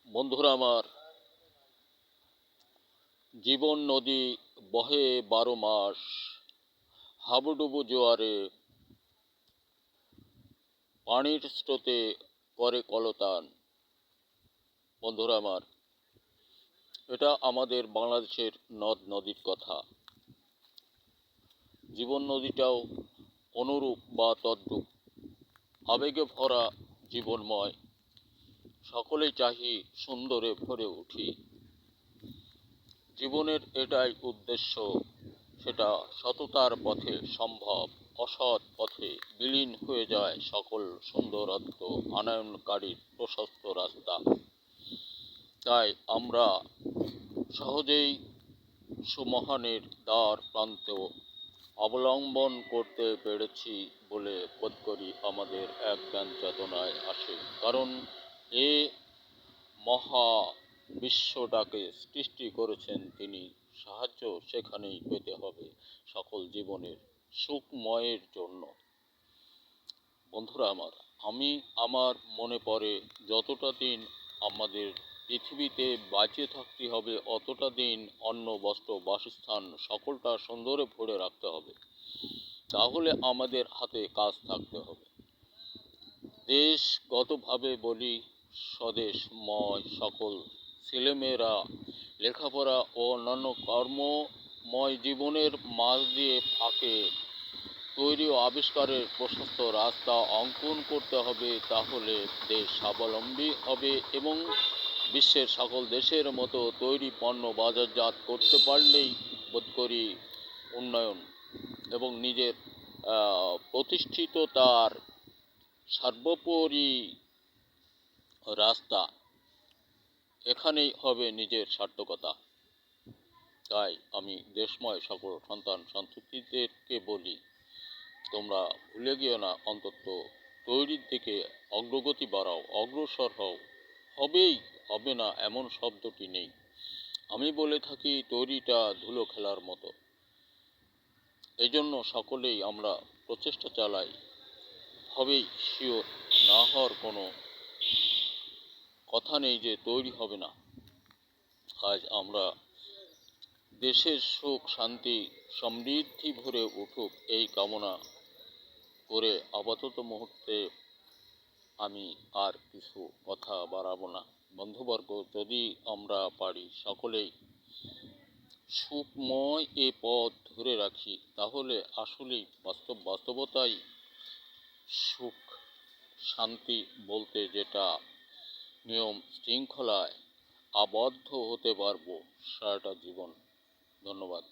বন্ধুরা আমার, জীবন নদী বহে 12 মাস, হাবুডুবু জোয়ারে পানির স্রোতে করে কলতান। বন্ধুরা আমার, এটা আমাদের বাংলাদেশের নদ নদীর কথা। জীবন নদীটাও অনুরূপ বা তদ্রূপ, আবেগে ভরা জীবনময়। সকলেই চাহি সুন্দরে ভরে উঠি। জীবনের এটাই উদ্দেশ্য, সেটা সততার পথে সম্ভব। অসৎ পথে বিলীন হয়ে যায় সকল সুন্দরত্ব আনয়নকারীর প্রশস্ত রাস্তা। তাই আমরা সহজেই সুমহানের দ্বার প্রান্ত অবলম্বন করতে পেরেছি বলে বোধ করি আমাদের এক জ্ঞান চেতনায় আসে। কারণ এ মহা বিশ্বটাকে সৃষ্টি করেছেন তিনি, সাহায্য সেখানেই পেতে হবে সকল জীবনের সুখময়ের জন্য। বন্ধুরা আমার, আমার মনে পড়ে যতটা দিন আমাদের পৃথিবীতে বাঁচে থাকতে হবে, অতটা দিন অন্ন বস্ত্র বাসস্থান সকলটা সুন্দরে ভরে রাখতে হবে। তাহলে আমাদের হাতে কাজ থাকতে হবে। দেশগতভাবে বলি, স্বদেশময় সকল ছেলেমেয়েরা লেখাপড়া ও অন্যান্য কর্মময় জীবনের মাঝ দিয়ে ফাঁকে তৈরি ও আবিষ্কারের প্রশস্ত রাস্তা অঙ্কন করতে হবে। তাহলে দেশ স্বাবলম্বী হবে এবং বিশ্বের সকল দেশের মতো তৈরি পণ্য বাজারজাত করতে পারলেই বোধ করি উন্নয়ন এবং নিজের প্রতিষ্ঠিততার সর্বোপরি রাস্তা এখানেই হবে নিজের সার্থকতা। তাই আমি দেশময় সকল সন্তান সন্ততিদেরকে বলি, তোমরা ভুলে গিয়েও না, অন্তত তৈরির দিকে অগ্রগতি বাড়াও, অগ্রসর হও। হবে না এমন শব্দটি নেই। আমি বলে থাকি তৈরিটা ধুলো খেলার মতো। এই জন্য সকলেই আমরা প্রচেষ্টা চালাই, হবেই শিওর, না হওয়ার কোনো কথা নেই যে তৈরি হবে না। আজ আমরা দেশের সুখ শান্তি সমৃদ্ধি ভরে উঠুক এই কামনা করে আপাতত মুহূর্তে আমি আর কিছু কথা বাড়াবো না। বন্ধুবর্গ, যদি আমরা পারি সকলেই সুখময় এ পথ ধরে রাখি, তাহলে আসলেই বাস্তবতাই সুখ শান্তি বলতে যেটা নিয়ম শৃঙ্খলায় আবদ্ধ হতে পারবো সারাটা জীবন। ধন্যবাদ।